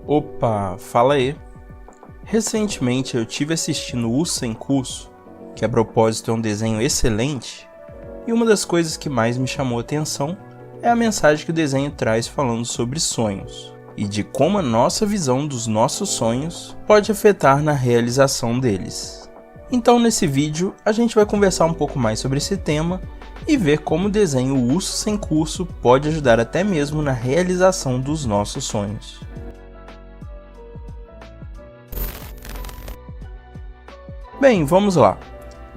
Opa, fala aí. Recentemente eu tive assistindo Urso Sem Curso, que a propósito é um desenho excelente, e uma das coisas que mais me chamou a atenção é a mensagem que o desenho traz falando sobre sonhos, e de como a nossa visão dos nossos sonhos pode afetar na realização deles. Então nesse vídeo a gente vai conversar um pouco mais sobre esse tema e ver como o desenho Urso Sem Curso pode ajudar até mesmo na realização dos nossos sonhos. Bem, vamos lá.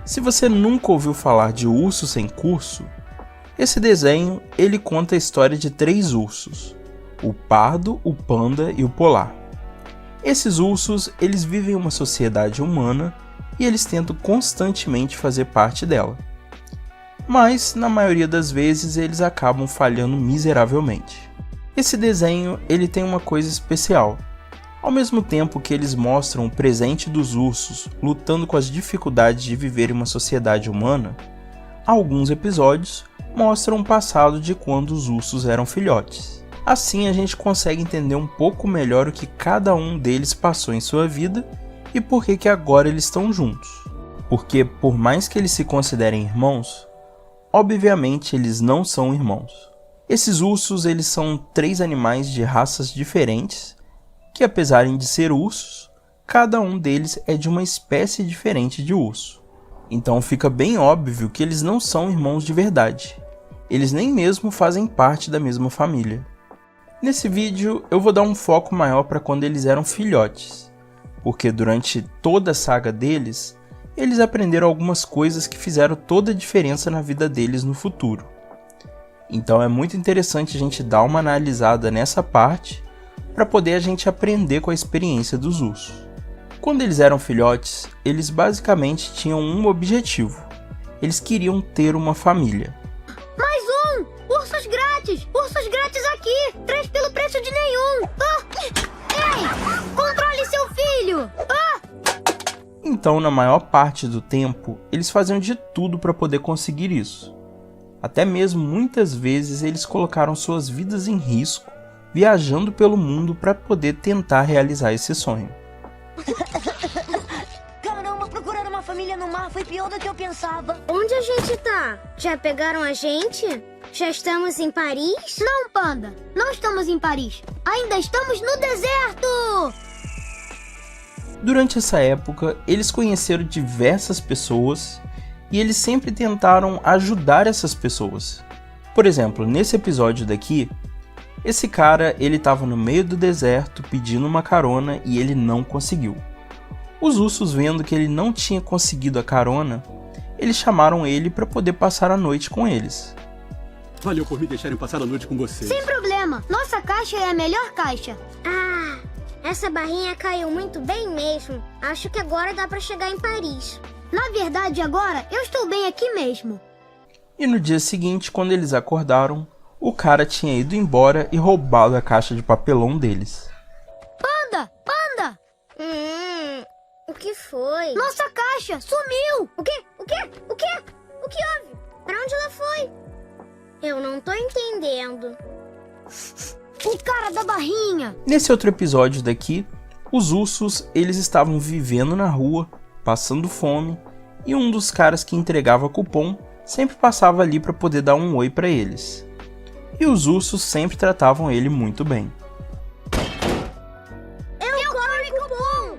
Se você nunca ouviu falar de Urso Sem Curso, esse desenho ele conta a história de 3 ursos, o pardo, o panda e o polar. Esses ursos eles vivem em uma sociedade humana e eles tentam constantemente fazer parte dela. Mas, na maioria das vezes, eles acabam falhando miseravelmente. Esse desenho ele tem uma coisa especial. Ao mesmo tempo que eles mostram o presente dos ursos lutando com as dificuldades de viver em uma sociedade humana, alguns episódios mostram o passado de quando os ursos eram filhotes. Assim a gente consegue entender um pouco melhor o que cada um deles passou em sua vida e por que agora eles estão juntos. Porque por mais que eles se considerem irmãos, obviamente eles não são irmãos. Esses ursos eles são 3 animais de raças diferentes que, apesar de ser ursos, cada um deles é de uma espécie diferente de urso. Então fica bem óbvio que eles não são irmãos de verdade. Eles nem mesmo fazem parte da mesma família. Nesse vídeo eu vou dar um foco maior para quando eles eram filhotes, porque durante toda a saga deles, eles aprenderam algumas coisas que fizeram toda a diferença na vida deles no futuro. Então é muito interessante a gente dar uma analisada nessa parte para poder a gente aprender com a experiência dos ursos. Quando eles eram filhotes, eles basicamente tinham um objetivo. Eles queriam ter uma família. Mais um! Ursos grátis! Ursos grátis aqui! 3 pelo preço de nenhum! Ei! Controle seu filho! Então, na maior parte do tempo, eles faziam de tudo para poder conseguir isso. Até mesmo muitas vezes eles colocaram suas vidas em risco viajando pelo mundo para poder tentar realizar esse sonho. Caramba, procurar uma família no mar foi pior do que eu pensava. Onde a gente tá? Já pegaram a gente? Já estamos em Paris? Não, Panda. Não estamos em Paris. Ainda estamos no deserto! Durante essa época, eles conheceram diversas pessoas e eles sempre tentaram ajudar essas pessoas. Por exemplo, nesse episódio daqui, esse cara ele estava no meio do deserto pedindo uma carona e ele não conseguiu. Os ursos, vendo que ele não tinha conseguido a carona, eles chamaram ele para poder passar a noite com eles. Valeu por me deixarem passar a noite com vocês. Sem problema. Nossa caixa é a melhor caixa. Essa barrinha caiu muito bem mesmo. Acho que agora dá para chegar em Paris. Na verdade, agora eu estou bem aqui mesmo. E no dia seguinte, quando eles acordaram, o cara tinha ido embora e roubado a caixa de papelão deles. Panda! Panda! O que foi? Nossa caixa sumiu! O quê? O quê? O quê? O que houve? Pra onde ela foi? Eu não tô entendendo. O cara da barrinha! Nesse outro episódio daqui, os ursos eles estavam vivendo na rua, passando fome, e um dos caras que entregava cupom sempre passava ali para poder dar um oi para eles. E os ursos sempre tratavam ele muito bem. Eu quero cupom!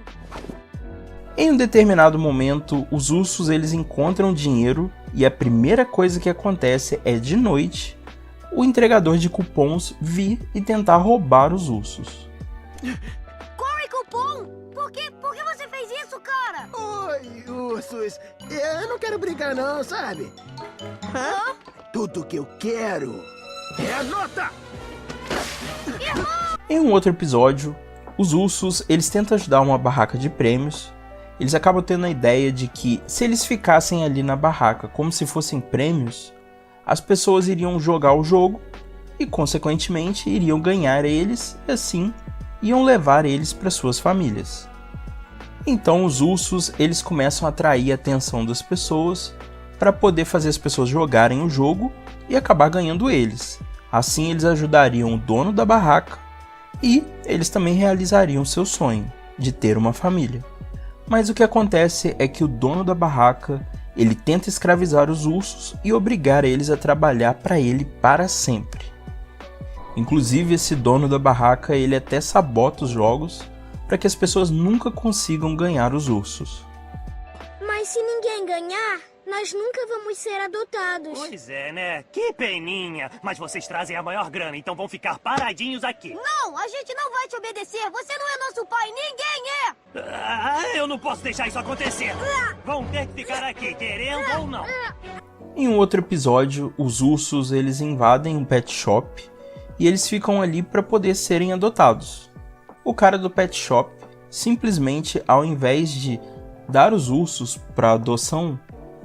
Em um determinado momento, os ursos eles encontram dinheiro e a primeira coisa que acontece é, de noite, o entregador de cupons vir e tentar roubar os ursos. Corre, cupom! Por que você fez isso, cara? Oi, ursos. Eu não quero brigar não, sabe? Tudo que eu quero é a nota! Em um outro episódio, os ursos eles tentam ajudar uma barraca de prêmios. Eles acabam tendo a ideia de que se eles ficassem ali na barraca como se fossem prêmios, as pessoas iriam jogar o jogo e consequentemente iriam ganhar eles e assim iam levar eles para suas famílias. Então os ursos eles começam a atrair a atenção das pessoas para poder fazer as pessoas jogarem o jogo e acabar ganhando eles. Assim eles ajudariam o dono da barraca E eles também realizariam seu sonho de ter uma família. Mas o que acontece é que o dono da barraca, ele tenta escravizar os ursos e obrigar eles a trabalhar para ele para sempre. Inclusive, esse dono da barraca, ele até sabota os jogos para que as pessoas nunca consigam ganhar os ursos. Mas se ninguém ganhar, nós nunca vamos ser adotados. Pois é, né? Que peninha. Mas vocês trazem a maior grana, então vão ficar paradinhos aqui. Não, a gente não vai te obedecer. Você não é nosso pai, ninguém é. Eu não posso deixar isso acontecer. Vão ter que ficar aqui, querendo ou não. Em um outro episódio, os ursos eles invadem um pet shop e eles ficam ali para poder serem adotados. O cara do pet shop, simplesmente, ao invés de dar os ursos para adoção,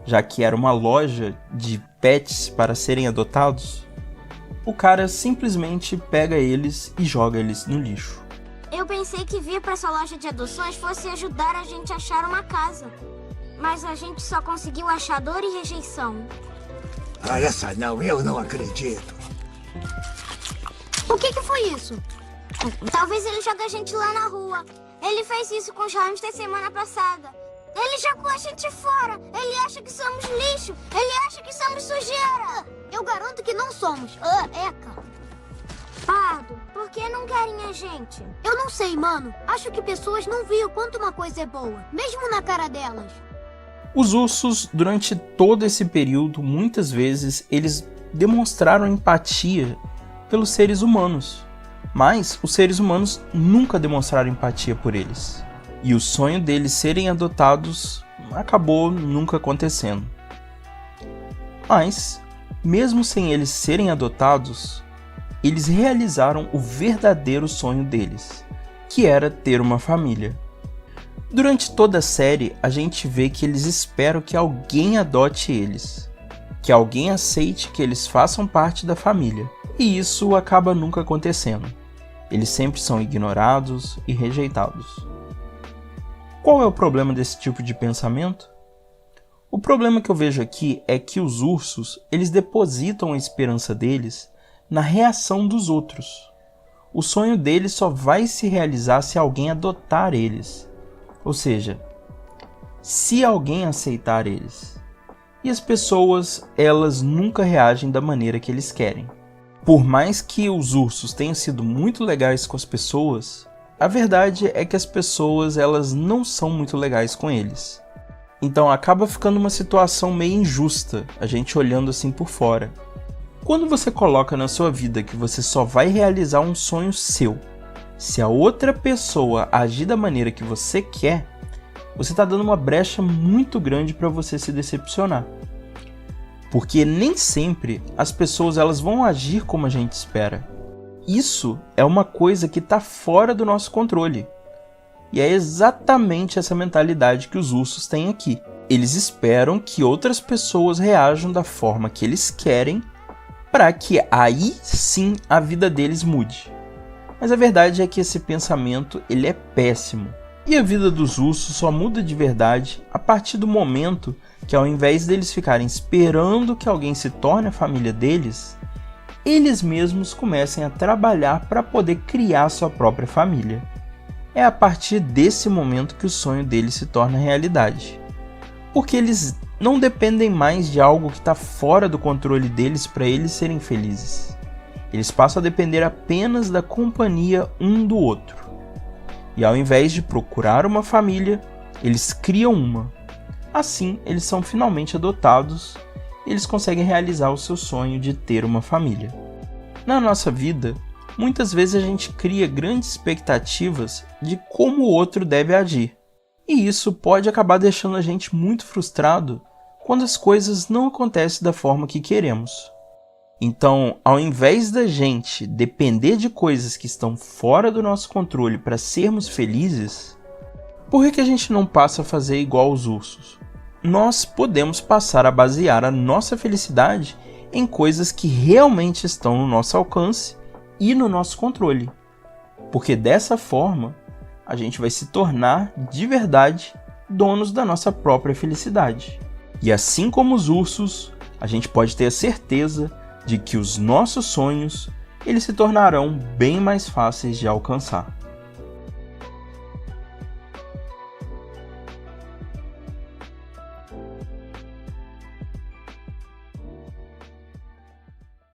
já que era uma loja de pets para serem adotados, o cara simplesmente pega eles e joga eles no lixo. Eu pensei que vir para essa loja de adoções fosse ajudar a gente a achar uma casa. Mas a gente só conseguiu achar dor e rejeição. Ah, essa não, eu não acredito. O que foi isso? Talvez ele jogue a gente lá na rua. Ele fez isso com os hamsters semana passada. Ele jogou a gente fora. Ele acha que somos lixo. Ele acha que somos sujeira. Eu garanto que não somos. Eca. Pardo, por que não querem a gente? Eu não sei, mano. Acho que pessoas não viam quanto uma coisa é boa, mesmo na cara delas. Os ursos, durante todo esse período, muitas vezes, eles demonstraram empatia pelos seres humanos. Mas os seres humanos nunca demonstraram empatia por eles. E o sonho deles serem adotados acabou nunca acontecendo. Mas, mesmo sem eles serem adotados, eles realizaram o verdadeiro sonho deles, que era ter uma família. Durante toda a série, a gente vê que eles esperam que alguém adote eles, que alguém aceite que eles façam parte da família. E isso acaba nunca acontecendo. Eles sempre são ignorados e rejeitados. Qual é o problema desse tipo de pensamento? O problema que eu vejo aqui é que os ursos, eles depositam a esperança deles na reação dos outros. O sonho deles só vai se realizar se alguém adotar eles. Ou seja, se alguém aceitar eles. E as pessoas, elas nunca reagem da maneira que eles querem. Por mais que os ursos tenham sido muito legais com as pessoas, a verdade é que as pessoas, elas não são muito legais com eles. Então acaba ficando uma situação meio injusta, a gente olhando assim por fora. Quando você coloca na sua vida que você só vai realizar um sonho seu, se a outra pessoa agir da maneira que você quer, você está dando uma brecha muito grande para você se decepcionar. Porque nem sempre as pessoas elas vão agir como a gente espera. Isso é uma coisa que está fora do nosso controle. E é exatamente essa mentalidade que os ursos têm aqui. Eles esperam que outras pessoas reajam da forma que eles querem para que aí sim a vida deles mude. Mas a verdade é que esse pensamento ele é péssimo. E a vida dos ursos só muda de verdade a partir do momento que, ao invés deles ficarem esperando que alguém se torne a família deles, eles mesmos comecem a trabalhar para poder criar sua própria família. É a partir desse momento que o sonho deles se torna realidade. Porque eles não dependem mais de algo que está fora do controle deles para eles serem felizes. Eles passam a depender apenas da companhia um do outro. E ao invés de procurar uma família, eles criam uma. Assim, eles são finalmente adotados e eles conseguem realizar o seu sonho de ter uma família. Na nossa vida, muitas vezes a gente cria grandes expectativas de como o outro deve agir. E isso pode acabar deixando a gente muito frustrado quando as coisas não acontecem da forma que queremos. Então, ao invés da gente depender de coisas que estão fora do nosso controle para sermos felizes, por que a gente não passa a fazer igual os ursos? Nós podemos passar a basear a nossa felicidade em coisas que realmente estão no nosso alcance e no nosso controle. Porque dessa forma, a gente vai se tornar, de verdade, donos da nossa própria felicidade. E assim como os ursos, a gente pode ter a certeza de que os nossos sonhos eles se tornarão bem mais fáceis de alcançar.